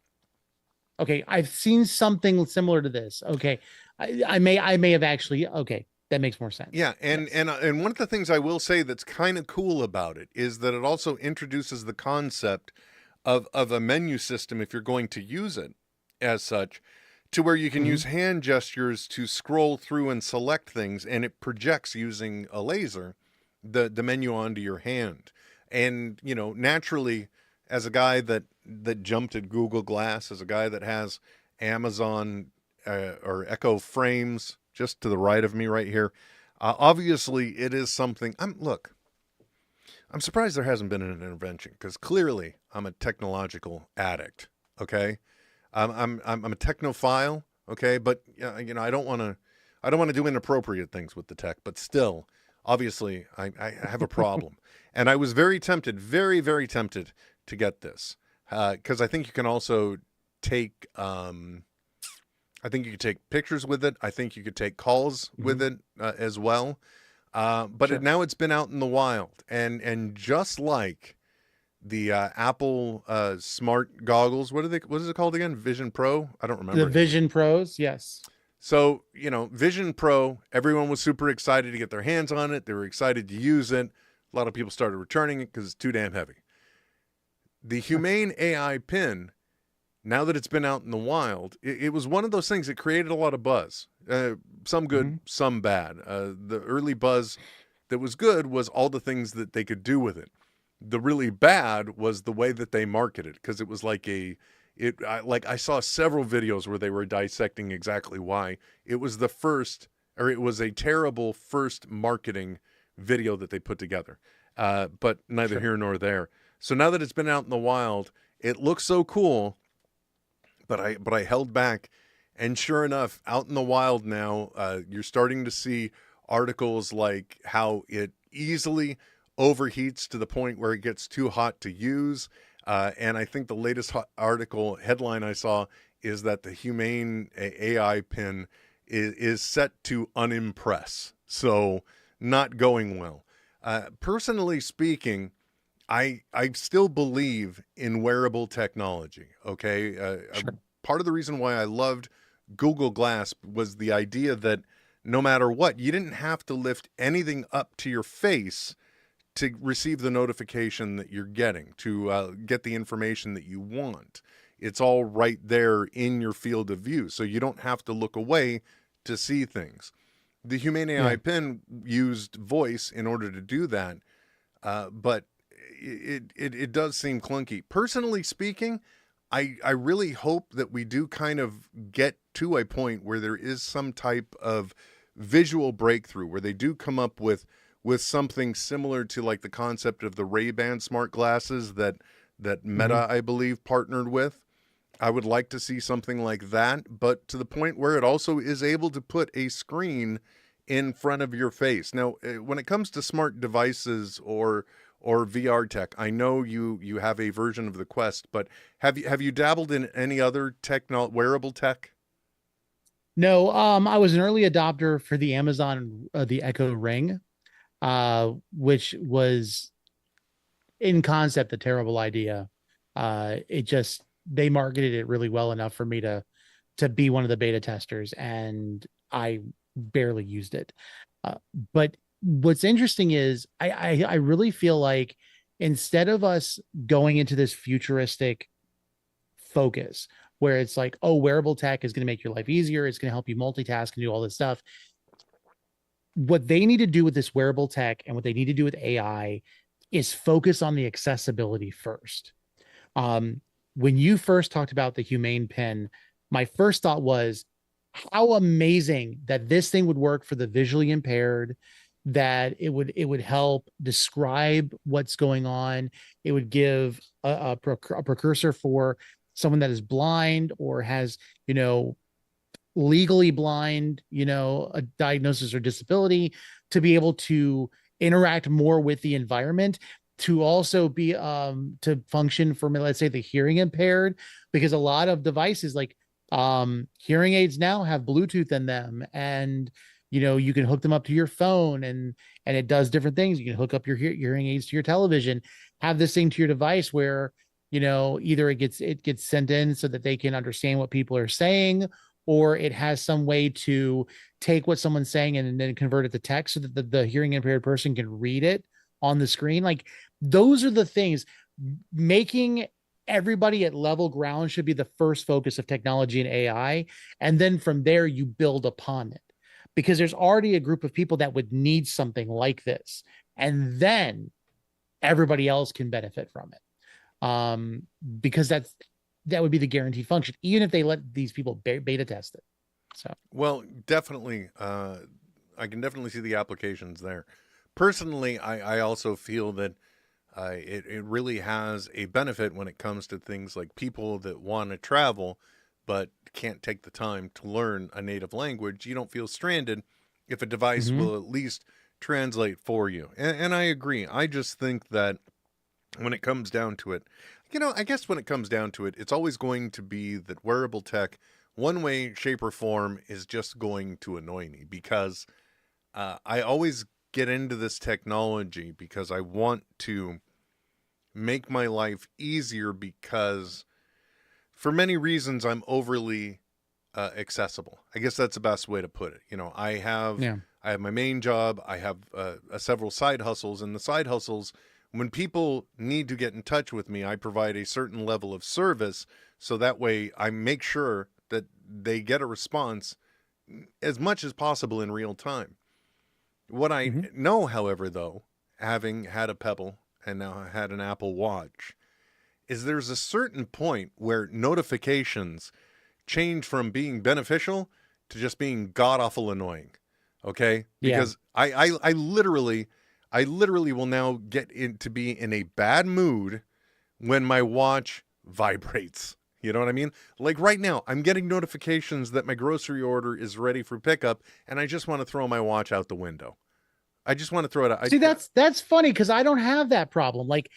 Okay, I've seen something similar to this. Okay, I may have actually. Okay, that makes more sense. Yeah, and one of the things I will say that's kind of cool about it is that it also introduces the concept of a menu system if you're going to use it as such, to where you can use hand gestures to scroll through and select things, and it projects using a laser the menu onto your hand. And naturally, as a guy that jumped at Google Glass, as a guy that has Amazon or Echo frames just to the right of me right here, obviously it is something. I'm surprised there hasn't been an intervention, because clearly I'm a technological addict. Okay, I'm a technophile. Okay, but I don't want to do inappropriate things with the tech, but still, obviously I have a problem. And I was very tempted, very, very tempted to get this, because I think you can also take, I think you could take pictures with it. I think you could take calls with it as well. But now it's been out in the wild, and just like the Apple smart goggles, what is it called again? Vision Pro? I don't remember. The Vision Pros, yes. So, Vision Pro, everyone was super excited to get their hands on it. They were excited to use it. A lot of people started returning it because it's too damn heavy. the Humane AI pin, now that it's been out in the wild, it was one of those things that created a lot of buzz. Some good, some bad. The early buzz that was good was all the things that they could do with it. The really bad was the way that they marketed, because it was like I saw several videos where they were dissecting exactly why. It was it was a terrible first marketing video that they put together. But neither here nor there. So now that it's been out in the wild, it looks so cool, but I held back, and sure enough, out in the wild now, you're starting to see articles like how it easily overheats to the point where it gets too hot to use. And I think the latest article headline I saw is that the Humane AI pin is set to unimpress. So not going well. Personally speaking, I still believe in wearable technology. Okay. Part of the reason why I loved Google Glass was the idea that no matter what, you didn't have to lift anything up to your face to receive the notification that you're getting, to get the information that you want. It's all right there in your field of view, so you don't have to look away to see things. The Humane AI pin used voice in order to do that, but it does seem clunky. Personally speaking, I really hope that we do kind of get to a point where there is some type of visual breakthrough, where they do come up with something similar to like the concept of the Ray-Ban smart glasses that Meta, I believe, partnered with. I would like to see something like that, but to the point where it also is able to put a screen in front of your face. Now, when it comes to smart devices or VR tech, I know you have a version of the Quest, but have you dabbled in any other wearable tech? No, I was an early adopter for the Amazon the Echo Ring, which was in concept a terrible idea. It just, they marketed it really well enough for me to be one of the beta testers, and I barely used it. But what's interesting is I really feel like instead of us going into this futuristic focus where it's like, oh, wearable tech is going to make your life easier, it's going to help you multitask and do all this stuff, what they need to do with this wearable tech and what they need to do with AI is focus on the accessibility first. When you first talked about the Humane Pen, my first thought was how amazing that this thing would work for the visually impaired, that it would help describe what's going on. It would give a precursor for someone that is blind or has, legally blind, a diagnosis or disability, to be able to interact more with the environment, to also be to function for, let's say, the hearing impaired, because a lot of devices like hearing aids now have Bluetooth in them, and you can hook them up to your phone, and it does different things. You can hook up your hearing aids to your television, have this thing to your device where either it gets sent in so that they can understand what people are saying, or it has some way to take what someone's saying and then convert it to text so that the hearing impaired person can read it on the screen. Like, those are the things. Making everybody at level ground should be the first focus of technology and AI. And then from there, you build upon it, because there's already a group of people that would need something like this. And then everybody else can benefit from it. Because that would be the guaranteed function, even if they let these people beta test it. So, well, definitely, I can definitely see the applications there. Personally, I also feel that it really has a benefit when it comes to things like people that want to travel but can't take the time to learn a native language. You don't feel stranded if a device will at least translate for you. And I agree. I just think that when it comes down to it, I guess when it comes down to it, it's always going to be that wearable tech, one way, shape, or form, is just going to annoy me, because I always get into this technology because I want to make my life easier, because for many reasons I'm overly accessible. I guess that's the best way to put it. I have my main job. I have several side hustles, and the side hustles when people need to get in touch with me, I provide a certain level of service, so that way I make sure that they get a response as much as possible in real time. What I know, however, though, having had a Pebble and now I had an Apple Watch, is there's a certain point where notifications change from being beneficial to just being god awful annoying. Okay? Yeah. Because I literally will now get to be in a bad mood when my watch vibrates. You know what I mean? Like right now, I'm getting notifications that my grocery order is ready for pickup, and I just want to throw my watch out the window. I just want to throw it out. See, that's funny because I don't have that problem. Like,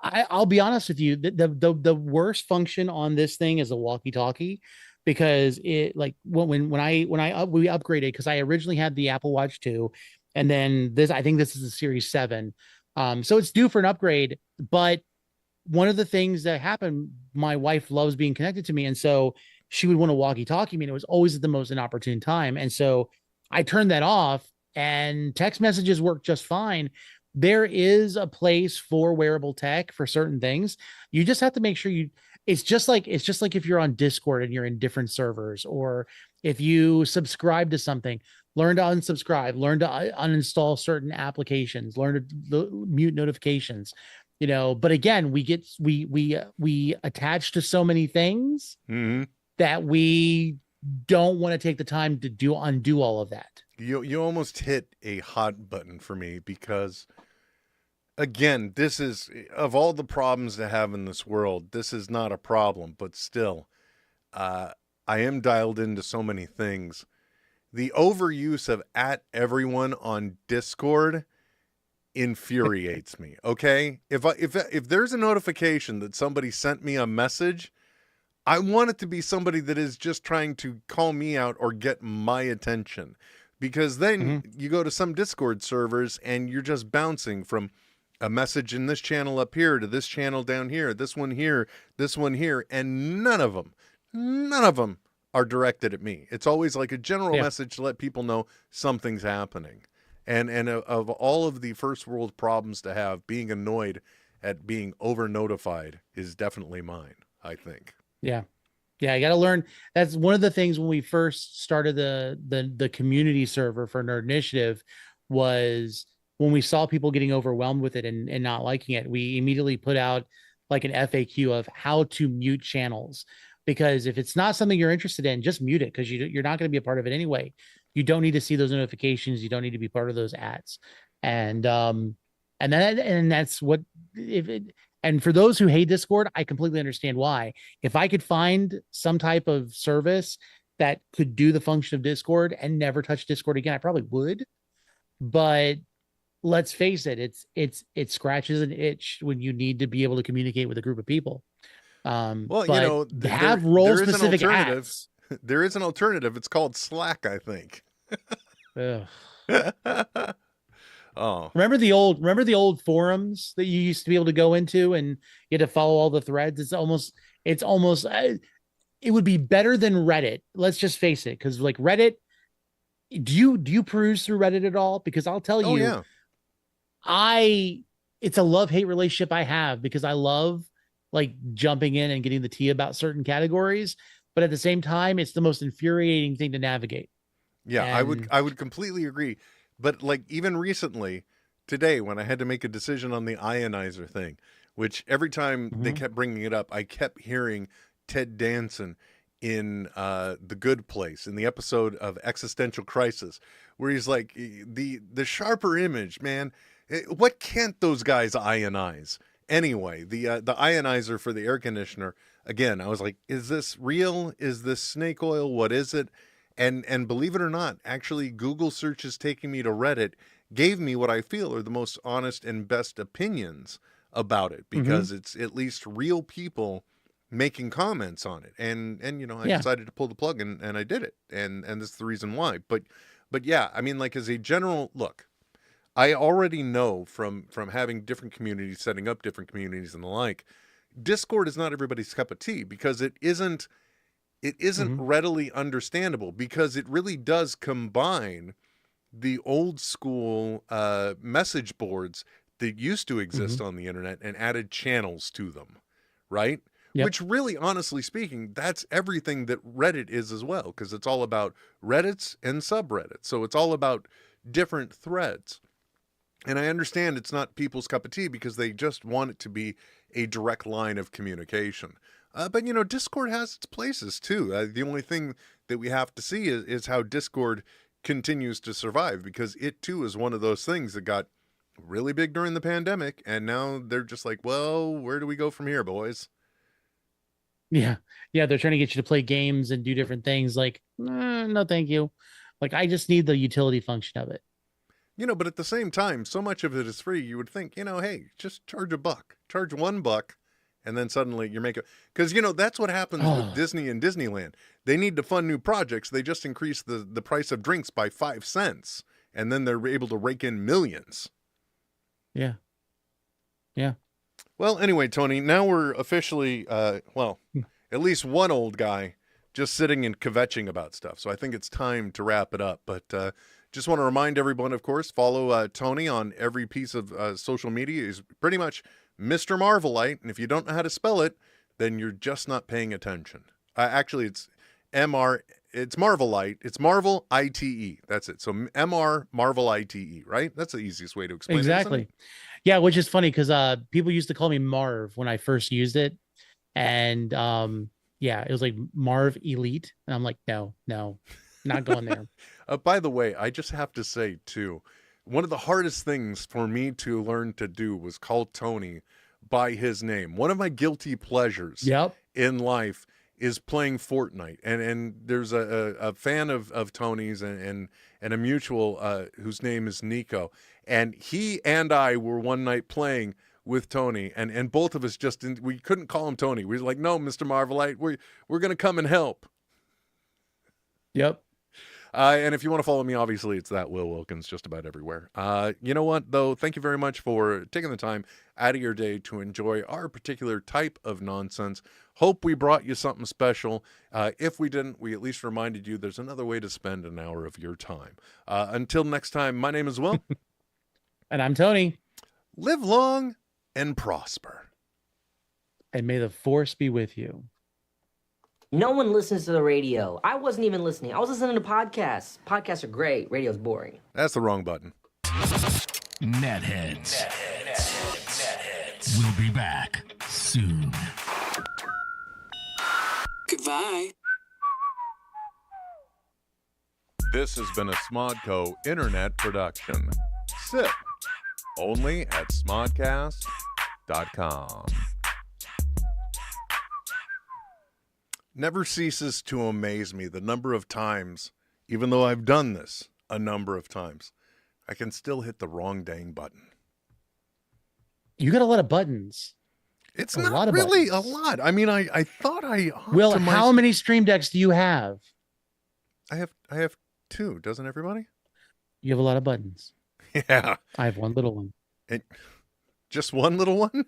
I'll be honest with you, the worst function on this thing is a walkie-talkie, because it, like, we upgraded, because I originally had the Apple Watch 2, and then I think this is the Series 7. So it's due for an upgrade. But one of the things that happened, my wife loves being connected to me, and so she would want to walkie-talkie me, and it was always at the most inopportune time. And so I turned that off, and text messages work just fine. There is a place for wearable tech for certain things. You just have to make sure it's just like if you're on Discord and you're in different servers, or if you subscribe to something, learn to unsubscribe, learn to uninstall certain applications, learn to mute notifications. But again, we attach to so many things that we don't want to take the time to undo all of that. You almost hit a hot button for me, because again, this is, of all the problems to have in this world, this is not a problem, but still, I am dialed into so many things. The overuse of @everyone on Discord infuriates me. Okay, if there's a notification that somebody sent me a message, I want it to be somebody that is just trying to call me out or get my attention, because then you go to some Discord servers and you're just bouncing from a message in this channel up here to this channel down here, this one here, and none of them are directed at me. It's always like a general message to let people know something's happening. And of all of the first world problems to have, being annoyed at being over notified is definitely mine, I think. Yeah. I got to learn. That's one of the things when we first started the community server for Nerd Initiative, was when we saw people getting overwhelmed with it and not liking it, we immediately put out like an FAQ of how to mute channels. Because if it's not something you're interested in, just mute it, because you're not going to be a part of it anyway. You don't need to see those notifications. You don't need to be part of those ads. And that's what, and for those who hate Discord, I completely understand why. If I could find some type of service that could do the function of Discord and never touch Discord again, I probably would. But let's face it, it scratches an itch when you need to be able to communicate with a group of people. Well, have role specific ads. There is an alternative. It's called Slack, I think. Oh, remember the old forums that you used to be able to go into and you had to follow all the threads? It's almost it would be better than Reddit. Let's just face it, because like Reddit, do you peruse through Reddit at all? Because I'll tell you, it's a love-hate relationship I have, because I love like jumping in and getting the tea about certain categories, but at the same time, it's the most infuriating thing to navigate. Yeah, I would completely agree. But like even recently, today, when I had to make a decision on the ionizer thing, which every time they kept bringing it up, I kept hearing Ted Danson in The Good Place, in the episode of Existential Crisis, where he's like, the sharper image, man. What can't those guys ionize? Anyway, the ionizer for the air conditioner, again, I was like, is this real? Is this snake oil? What is it? And believe it or not, actually, Google searches taking me to Reddit gave me what I feel are the most honest and best opinions about it, because it's at least real people making comments on it. And I decided to pull the plug, and I did it. And that's the reason why. But yeah, I mean, like, as a general look, I already know from having different communities, setting up different communities and the like, Discord is not everybody's cup of tea, because it isn't readily understandable, because it really does combine the old school message boards that used to exist on the internet and added channels to them, right? Yep. Which really, honestly speaking, that's everything that Reddit is as well, because it's all about Reddits and subreddits. So it's all about different threads. And I understand it's not people's cup of tea because they just want it to be a direct line of communication. But, you know, Discord has its places too. The only thing that we have to see is how Discord continues to survive, because it too is one of those things that got really big during the pandemic. And now they're just like, well, where do we go from here, boys? Yeah. Yeah. They're trying to get you to play games and do different things. Like, no, thank you. Like, I just need the utility function of it. You know, but at the same time, so much of it is free. You would think, you know, hey, just charge $1, charge $1, and then suddenly you're making, because, you know, that's what happens with Disney and Disneyland. They need to fund new projects. They just increase the price of drinks by 5 cents, and then they're able to rake in millions. Yeah. Yeah. Well, anyway, Tony, now we're officially, well, at least one old guy just sitting and kvetching about stuff. So I think it's time to wrap it up. But just want to remind everyone, of course, follow Tony on every piece of social media. He's pretty much Mr. Marvelite. And if you don't know how to spell it, then you're just not paying attention. Actually, it's it's Marvelite. It's Marvel ITE. That's it. So MR Marvel ITE, right? That's the easiest way to explain it. Exactly. Yeah, which is funny because people used to call me Marv when I first used it. And yeah, it was like Marv Elite. And I'm like, no, not going there. By the way, I just have to say, too, one of the hardest things for me to learn to do was call Tony by his name. One of my guilty pleasures in life is playing Fortnite. And there's a fan of Tony's and a mutual whose name is Nico. And he and I were one night playing with Tony, and both of us we couldn't call him Tony. We were like, no, Mr. Marvelite, we're going to come and help. Yep. And if you want to follow me, obviously it's that Will Wilkins just about everywhere. You know what, though? Thank you very much for taking the time out of your day to enjoy our particular type of nonsense. Hope we brought you something special. If we didn't, we at least reminded you there's another way to spend an hour of your time. Until next time, my name is Will. And I'm Tony. Live long and prosper. And may the force be with you. No one listens to the radio. I wasn't even listening. I was listening to podcasts. Podcasts are great. Radio's boring. That's the wrong button. NetHeads. We'll be back soon. Goodbye. This has been a Smodco Internet production. Sip. Only at smodcast.com. Never ceases to amaze me the number of times, even though I've done this a number of times, I can still hit the wrong dang button. You got a lot of buttons. It's not really a lot. I mean, I thought I... Will, how many Stream Decks do you have? I have 2, doesn't everybody? You have a lot of buttons. Yeah. I have one little one. And just one little one?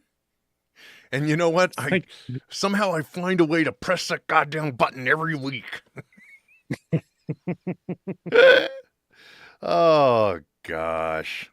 And you know what? Somehow I find a way to press that goddamn button every week. Oh, gosh.